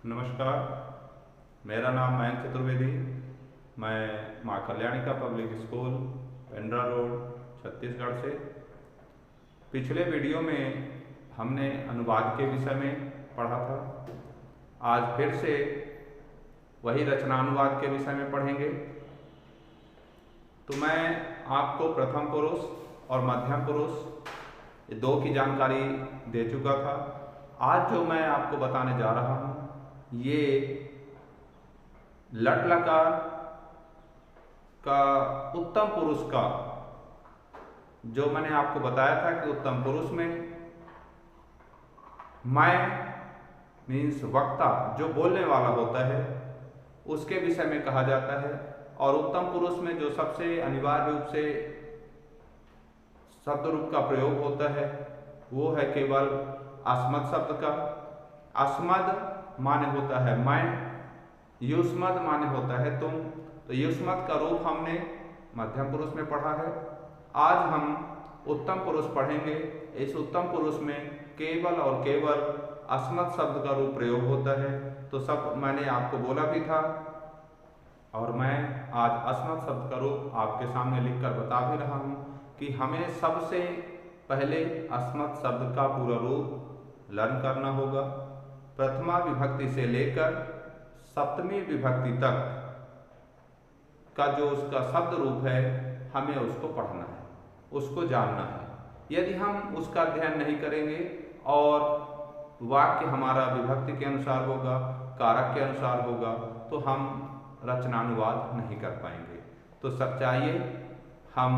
नमस्कार, मेरा नाम मयंक चतुर्वेदी। मैं Maa Kalyanika public school, Pendra road, Chhattisgarh से। पिछले वीडियो में हमने अनुवाद के विषय में पढ़ा था। आज फिर से वही रचनानुवाद के विषय में पढ़ेंगे। तो मैं आपको प्रथम पुरुष और मध्यम पुरुष ये दो की जानकारी दे चुका था। आज जो मैं आपको बताने जा रहा हूँ ये लट लकार का उत्तम पुरुष का, जो मैंने आपको बताया था कि उत्तम पुरुष में मैं मीन्स वक्ता, जो बोलने वाला होता है, उसके विषय में कहा जाता है। और उत्तम पुरुष में जो सबसे अनिवार्य रूप से शब्द रूप का प्रयोग होता है वो है केवल अस्मद शब्द का। अस्मद माने होता है मैं, युष्मद माने होता है तुम। तो युष्मद का रूप हमने मध्यम पुरुष में पढ़ा है। आज हम उत्तम पुरुष पढ़ेंगे। इस उत्तम पुरुष में केवल और केवल अस्मद शब्द का रूप प्रयोग होता है। तो सब मैंने आपको बोला भी था और मैं आज अस्मद शब्द का रूप आपके सामने लिखकर बता भी रहा हूँ कि हमें सबसे पहले अस्मद शब्द का पूरा रूप लर्न करना होगा। प्रथमा विभक्ति से लेकर सप्तमी विभक्ति तक का जो उसका शब्द रूप है हमें उसको पढ़ना है, उसको जानना है। यदि हम उसका अध्ययन नहीं करेंगे और वाक्य हमारा विभक्ति के अनुसार होगा, कारक के अनुसार होगा, तो हम रचनानुवाद नहीं कर पाएंगे। तो सब चाहिए हम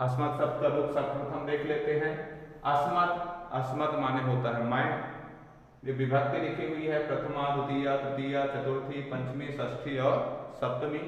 अस्मद शब्द का रूप सर्वप्रथम देख लेते हैं। अस्मद माने होता है मैं। ये विभक्ति लिखी हुई है प्रथमा, द्वितीया, तृतीया, चतुर्थी, पंचमी, षष्ठी और सप्तमी।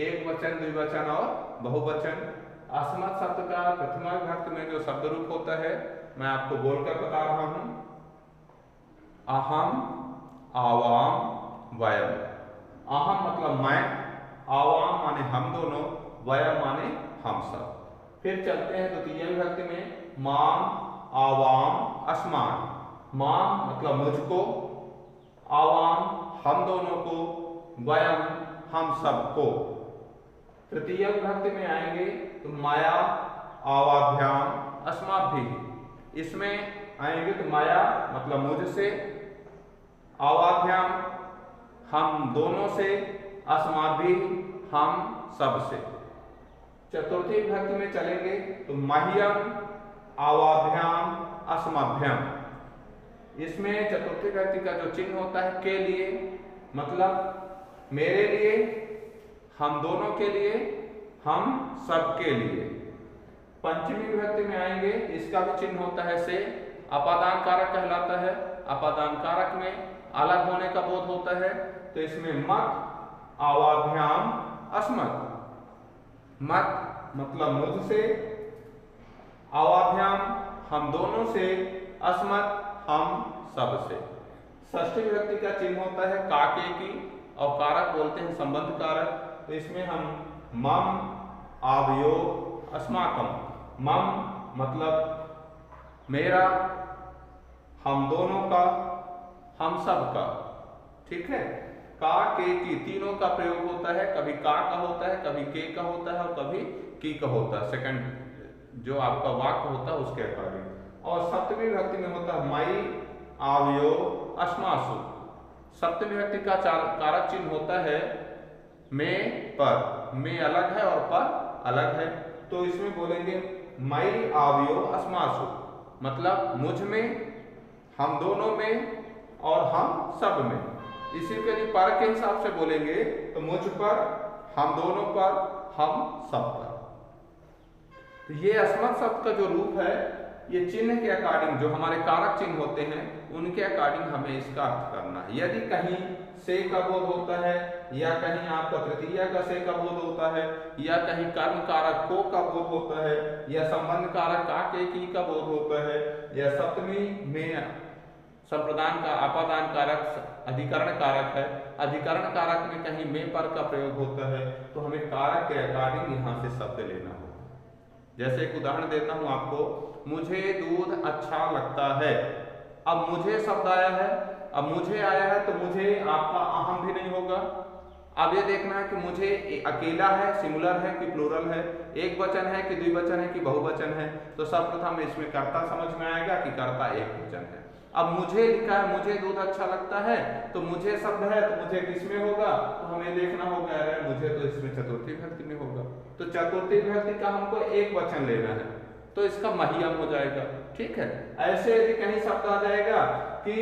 एक वचन, द्विवचन और बहुवचन। अस्मद शब्द का प्रथमा विभक्ति में जो शब्द रूप होता है मैं आपको बोलकर बता रहा हूं। अहम, आवाम, वयम। अहम मतलब मैं, आवाम माने हम दोनों, वयम माने हम सब। फिर चलते हैं द्वितीय विभक्ति में। माम, आवाम, असमान। माम मतलब मुझको, आवाम हम दोनों को, वयम हम सबको। तृतीय विभक्ति में आएंगे तो माया, आवाभ्याम, अस्माभि। इसमें आएंगे तो माया मतलब मुझसे, आवाभ्याम हम दोनों से, अस्माभि हम सबसे। चतुर्थी विभक्ति में चलेंगे तो मह्यम, आवाभ्याम, अस्मभ्यम। इसमें चतुर्थी विभक्ति का जो चिन्ह होता है के लिए, मतलब मेरे लिए, हम दोनों के लिए, हम सबके लिए। पंचमी विभक्ति में आएंगे, इसका भी चिन्ह होता है से, अपादान कारक कहलाता है। अपादान कारक में अलग होने का बोध होता है। तो इसमें मत, आवाभ्याम, अस्मत्। मत मतलब मुझसे, आवाभ्याम हम दोनों से, अस्मत् हम सबसे। षष्ठी विभक्ति का चिन्ह होता है का, के की, और कारक बोलते हैं संबंध कारक। तो इसमें हम मम, आवयोग, अस्माकम। मम मतलब मेरा, हम दोनों का, हम सब का। ठीक है। का, के की तीनों का प्रयोग होता है। कभी का होता है, कभी के का होता है और कभी की का होता है। सेकंड जो आपका वाक्य होता है उसके अकॉर्डिंग। और सप्तमी विभक्ति में होता है मई, आवयोग, अस्मासु। सप्तमी विभक्ति का कारक चिन्ह होता है में, पर। में अलग है और पर अलग है। तो इसमें बोलेंगे मई, आवयोग, अस्मासु मतलब मुझ में, हम दोनों में और हम सब में। इसी के लिए पर के हिसाब से बोलेंगे तो मुझ पर, हम दोनों पर, हम सब पर। तो ये अस्मद शब्द का जो रूप है ये चिन्ह के अकॉर्डिंग, जो हमारे कारक चिन्ह होते हैं उनके अकॉर्डिंग हमें इसका अर्थ करना है। यदि कहीं से का बोध होता है, या कहीं आपका तृतीया का से का बोध होता है, या कहीं कर्म कारक को का बोध होता है, या संबंध कारक का के की का बोध होता है, या सप्तमी में संप्रदान का अपादान कारक अधिकरण कारक है, अधिकरण कारक में कहीं में पर का प्रयोग होता है, तो हमें कारक के अकॉर्डिंग यहाँ से शब्द लेना होगा। जैसे एक उदाहरण देता हूं आपको, मुझे दूध अच्छा लगता है। अब मुझे शब्द आया है, अब मुझे आया है तो मुझे आपका अहम भी नहीं होगा। अब ये देखना है कि मुझे अकेला है, सिंगुलर है कि प्लूरल है, एक वचन है कि द्विवचन है कि बहुवचन है। तो सर्वप्रथम इसमें कर्ता समझ में आएगा कि कर्ता एक वचन है। अब मुझे लिखा है, मुझे दूध अच्छा लगता है, तो मुझे शब्द है तो मुझे किसमें होगा, तो हमें देखना होगा अरे मुझे तो इसमें चतुर्थी विभक्ति में होगा। तो चतुर्थी विभक्ति का हमको एक वचन लेना है, तो इसका महियम हो जाएगा। ठीक है, ऐसे यदि कहीं शब्द आ जाएगा कि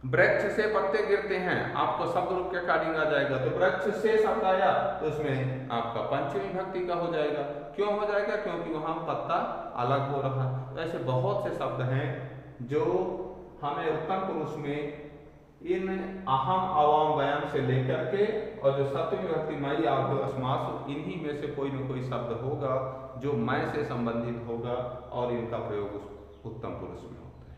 वृक्ष से पत्ते गिरते हैं, आपको शब्द रूप के अकॉर्डिंग आ जाएगा, तो वृक्ष से शब्द आया तो उसमें आपका पंचमी विभक्ति का हो जाएगा। क्यों हो जाएगा, क्योंकि वहां पत्ता अलग हो रहा है। तो ऐसे बहुत से शब्द हैं जो हमें उत्तम पुरुष में इन अहम अवाम व्यायाम से लेकर के और जो सप्तमी विभक्ति मई आभ्यो अस्मासु, इन्हीं में से कोई न कोई शब्द होगा जो मैं से संबंधित होगा और इनका प्रयोग उत्तम पुरुष में होता है।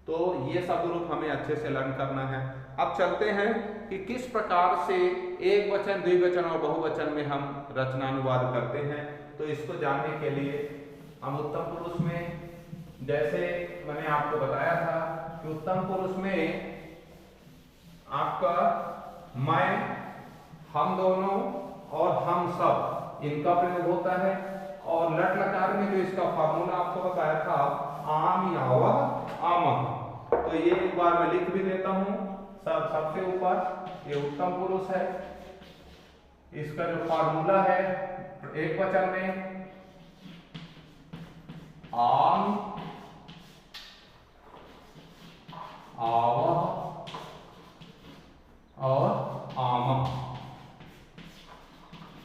तो ये शब्द रूप हमें अच्छे से लर्न करना है। अब चलते हैं कि किस प्रकार से एक वचन, द्विवचन और बहुवचन में हम रचनानुवाद करते हैं। तो इसको जानने के लिए हम उत्तम पुरुष में, जैसे मैंने आपको बताया था कि उत्तम पुरुष में आपका मैं, हम दोनों और हम सब, इनका प्रयोग होता है। और लट लकार में जो इसका फार्मूला आपको बताया था, आम यावा आमह, तो ये एक बार मैं लिख भी देता हूं। सबसे ऊपर ये उत्तम पुरुष है, इसका जो फार्मूला है एक वचन में आम आवा और आमह,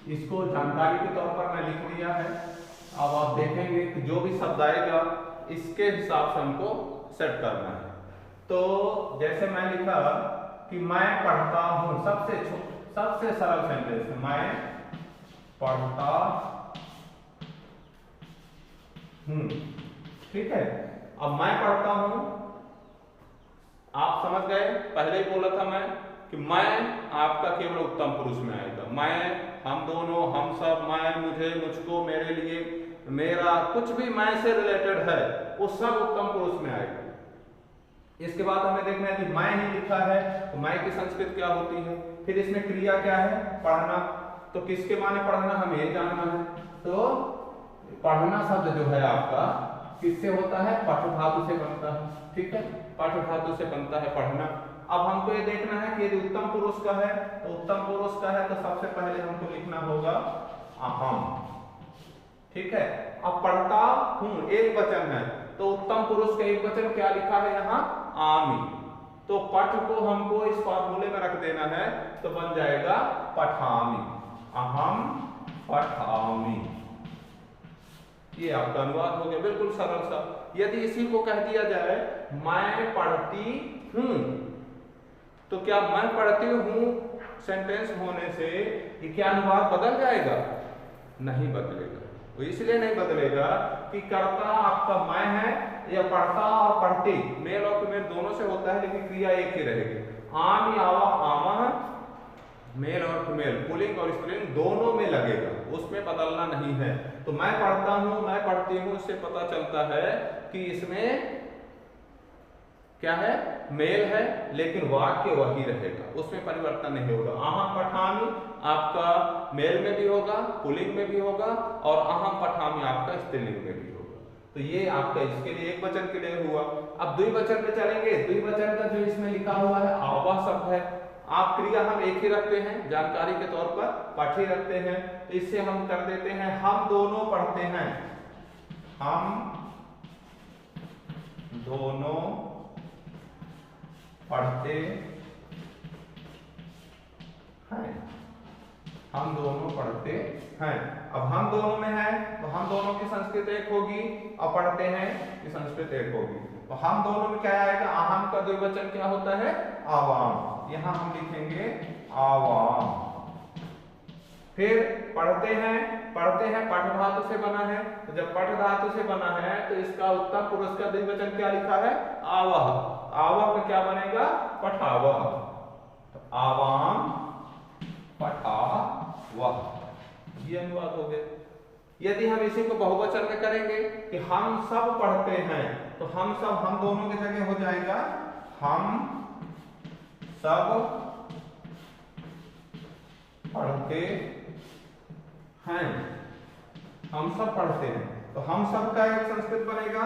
इसको जानकारी के तौर पर मैं लिख दिया है। अब आप देखेंगे कि जो भी शब्द आएगा इसके हिसाब से हमको सेट करना है। तो जैसे मैं लिखा कि मैं पढ़ता हूं, सबसे सरल सेंटेंस है, मैं पढ़ता हूं। ठीक है, अब मैं पढ़ता हूं, आप समझ गए, पहले ही बोला था मैं कि मैं आपका केवल उत्तम पुरुष में आएगा। मैं, हम दोनों, हम सब, मैं, मुझे, मुझको, मेरे लिए, मेरा, कुछ भी मैं से रिलेटेड है वो सब उत्तम पुरुष में आएगा। इसके बाद हमें देखना है कि मैं ही लिखा है, तो मैं की संस्कृत क्या होती है, फिर इसमें क्रिया क्या है, पढ़ना। तो किसके माने पढ़ना हमें ये जानना है। तो पढ़ना शब्द जो है आपका किससे होता है, पठ धातु से बनता है। ठीक है, पठ धातु से बनता है पढ़ना। अब हमको ये देखना है कि यदि उत्तम पुरुष का है, तो उत्तम पुरुष का है तो सबसे पहले हमको लिखना होगा अहम। ठीक है, अब पढ़ता हूं एक वचन है, तो उत्तम पुरुष का एक वचन क्या लिखा है यहाँ, आमी। तो पठ को हमको इस फार्मूले में रख देना है, तो बन जाएगा पठामी, अहम पठामी। ये आपका अनुवाद हो गया, बिल्कुल सरल सा। यदि इसी को कह दिया जाए मैं पढ़ती हूं, तो क्या मैं पढ़ती हूं सेंटेंस होने से ये क्या अनुवाद बदल जाएगा, नहीं बदलेगा। तो इसलिए नहीं बदलेगा कि कर्ता आपका मैं है, या पढ़ता और पढ़ती मेल और फीमेल दोनों से होता है, लेकिन क्रिया एक ही रहेगी। आम यावा आमह, मेल और फीमेल, पुल्लिंग और स्त्रीलिंग दोनों में लगेगा, उसमें बदलना नहीं है। तो मैं पढ़ता हूं, मैं पढ़ती हूं, इससे पता चलता है कि इसमें क्या है, मेल है, लेकिन वाक्य वही रहेगा, उसमें परिवर्तन नहीं होगा। अहम पठामी आपका मेल में भी होगा, पुल्लिंग में भी होगा, और अहम पठामी आपका स्त्रीलिंग में भी होगा। तो ये आपका इसके लिए एक वचन के लिए हुआ। अब द्विवचन पे चलेंगे। द्विवचन का जो इसमें लिखा हुआ है आवा शब्द है, आप क्रिया हम एक ही रखते हैं, जानकारी के तौर पर पठ ही रखते हैं। तो इससे हम कर देते हैं हम दोनों पढ़ते हैं, हम दोनों पढ़ते हैं, हम दोनों पढ़ते हैं। अब हम दोनों में है तो हम दोनों की संस्कृत एक होगी, और पढ़ते हैं की संस्कृत एक होगी। तो हम दोनों में क्या आएगा, अहम का द्विवचन क्या होता है, आवाम। यहां हम लिखेंगे आवाम। फिर पढ़ते हैं पठ धातु से बना है, तो जब पठ धातु से बना है तो इसका उत्तम पुरुष का द्विवचन क्या लिखा है, आवह। आवह का क्या बनेगा, पठावह। तो आवाम पठावह, ये अनुवाद हो गया। यदि हम इसी को बहुवचन में करेंगे कि हम सब पढ़ते हैं, तो हम सब, हम दोनों की जगह हो जाएगा हम सब पढ़ते हैं। हम सब पढ़ते हैं, तो हम सब का एक संस्कृत बनेगा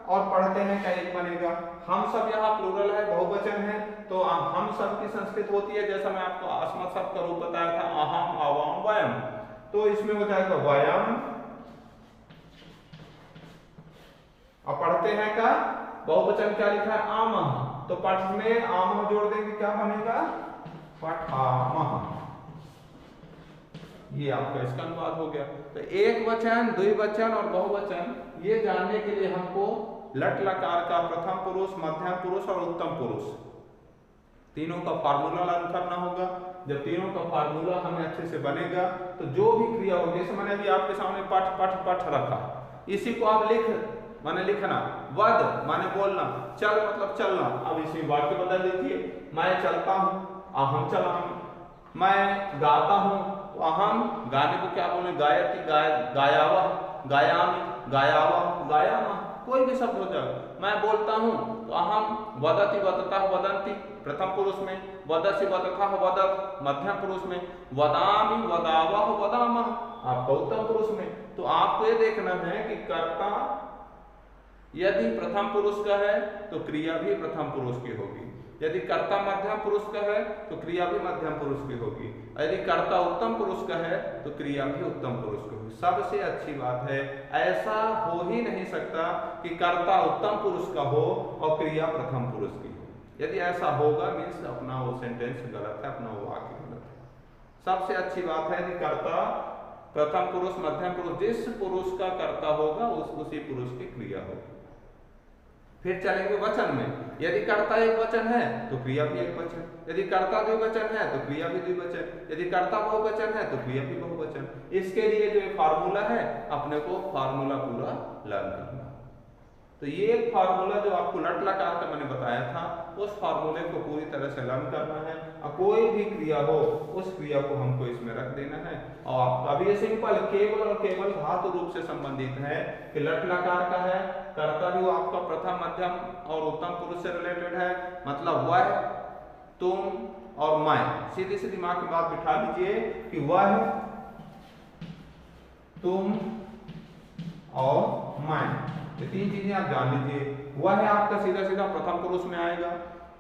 और पढ़ते हैं का एक बनेगा। हम सब यहाँ प्लूरल है, बहुवचन है, तो हम सब की संस्कृत होती है, जैसा मैं आपको अस्मत् शब्द का रूप बताया था, अहम, आवाम, वयम, तो इसमें हो जाएगा वयम। और पढ़ते हैं का बहुवचन क्या लिखा है, आमः, तो पठ में आमः जोड़ देंगे, क्या बनेगा, पठामः। ये आपका इसका अनुवाद हो गया। तो एक वचन, द्विवचन और बहुवचन ये जानने के लिए हमको लट लकार का प्रथम पुरुष, मध्यम पुरुष और उत्तम पुरुष तीनों का फार्मूला लर्न करना होगा। जब तीनों का फार्मूला हमें अच्छे से बनेगा तो जो भी क्रिया होगी, जैसे मैंने अभी आपके सामने पठ पठ पठ रखा, इसी को आप माने लिखना, वद माने बोलना, चल मतलब चलना। अब इसी वाक्य बदल दीजिए, मैं चलता हूँ, अहम चलामि, मैं गाता हूँ, तो अहम गाने को क्या बोले, गायति, गायावह, गायामि, गायावह, गायामः, कोई भी शब्द हो जाए। मैं बोलता हूँ तो अहम वदति, वदतः, वदन्ति प्रथम पुरुष में, वदसि, वदथः, वदत मध्यम पुरुष में, वदामि, वदावह, वदामः आपका उत्तम पुरुष में। तो आपको ये देखना है कि कर्ता यदि प्रथम पुरुष का है तो क्रिया भी प्रथम पुरुष की होगी, यदि कर्ता मध्यम पुरुष का है तो क्रिया भी मध्यम पुरुष की होगी, यदि कर्ता उत्तम पुरुष का है तो क्रिया भी उत्तम पुरुष की होगी। सबसे अच्छी बात है, ऐसा हो ही नहीं सकता कि कर्ता उत्तम पुरुष का हो और क्रिया प्रथम पुरुष की हो। यदि ऐसा होगा मीन्स अपना वो सेंटेंस गलत है, अपना वो वाक्य गलत है। सबसे अच्छी बात है कि कर्ता प्रथम पुरुष, मध्यम पुरुष, जिस पुरुष का कर्ता होगा उसी पुरुष की क्रिया होगी। फिर चलेंगे वचन में, यदि कर्ता एक वचन है तो क्रिया भी एक वचन, यदि कर्ता द्विवचन है तो क्रिया भी द्विवचन, यदि कर्ता बहुवचन है तो क्रिया भी बहुवचन। इसके लिए जो फार्मूला है, अपने को फार्मूला पूरा लर्न करना। तो ये एक फार्मूला जो आपको लट लकार का मैंने बताया था, उस फार्मूले को पूरी तरह से लर्न करना है और कोई भी क्रिया हो उस क्रिया को हमको इसमें रख देना है। और अभी ये सिंपल केवल और केवल धातु रूप से संबंधित है कि लट लकार का है, कर्ता भी वो आपका प्रथम, मध्यम और उत्तम पुरुष से रिलेटेड है, मतलब वह, तुम और मैं। सीधी सी दिमाग की बात बिठा लीजिए कि वह, तुम और मैं, ये तीन चीजें आप जान लीजिए। वह है आपका सीधा सीधा प्रथम पुरुष में आएगा,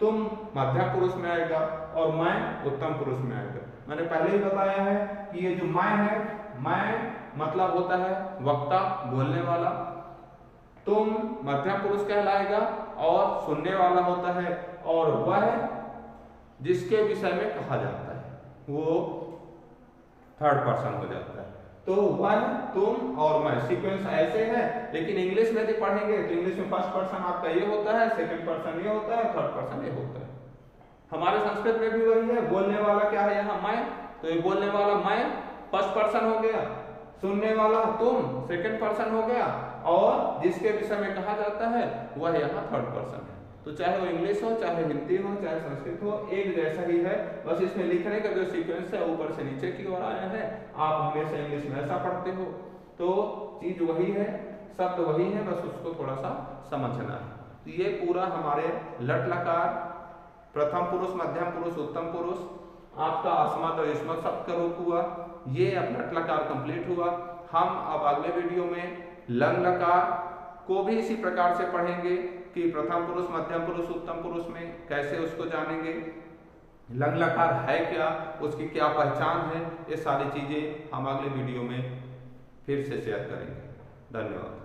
तुम मध्यम पुरुष में आएगा और मैं उत्तम पुरुष में आएगा। मैंने पहले ही बताया है कि ये जो मैं है, मैं मतलब होता है वक्ता, बोलने वाला, तुम मध्यम पुरुष कहलाएगा और सुनने वाला होता है, और वह जिसके विषय में कहा जाता है वो थर्ड पर्सन हो जाता है। तो वह, तुम और मैं सीक्वेंस ऐसे है, लेकिन इंग्लिश में यदि पढ़ेंगे तो इंग्लिश में फर्स्ट पर्सन आपका ये होता है, सेकंड पर्सन ये होता है, थर्ड पर्सन ये होता है। हमारे संस्कृत में भी वही है। बोलने वाला क्या है यहाँ, मैं, तो ये बोलने वाला मैं फर्स्ट पर्सन हो गया, सुनने वाला तुम सेकंड पर्सन हो गया, और जिसके विषय में कहा जाता है वह यहाँ थर्ड पर्सन है। तो चाहे वो इंग्लिश हो, चाहे हिंदी हो, चाहे संस्कृत हो, एक जैसा ही है। बस इसमें लिखने का जो सीक्वेंस है ऊपर से नीचे की ओर आया है। आप हमेशा इंग्लिश में ऐसा पढ़ते हो तो चीज वही है, शब्द वही है, बस उसको थोड़ा सा समझना है। तो ये पूरा हमारे लट लकार प्रथम पुरुष, मध्यम पुरुष, उत्तम पुरुष, आपका अस्मत् और युष्मत् शब्द का रूप हुआ। ये अब लट लकार कंप्लीट हुआ। हम अब अगले वीडियो में लंग लकार को भी इसी प्रकार से पढ़ेंगे कि प्रथम पुरुष, मध्यम पुरुष, उत्तम पुरुष में कैसे उसको जानेंगे, लंग लकार है क्या, उसकी क्या पहचान है, ये सारी चीजें हम अगले वीडियो में फिर से शेयर करेंगे। धन्यवाद।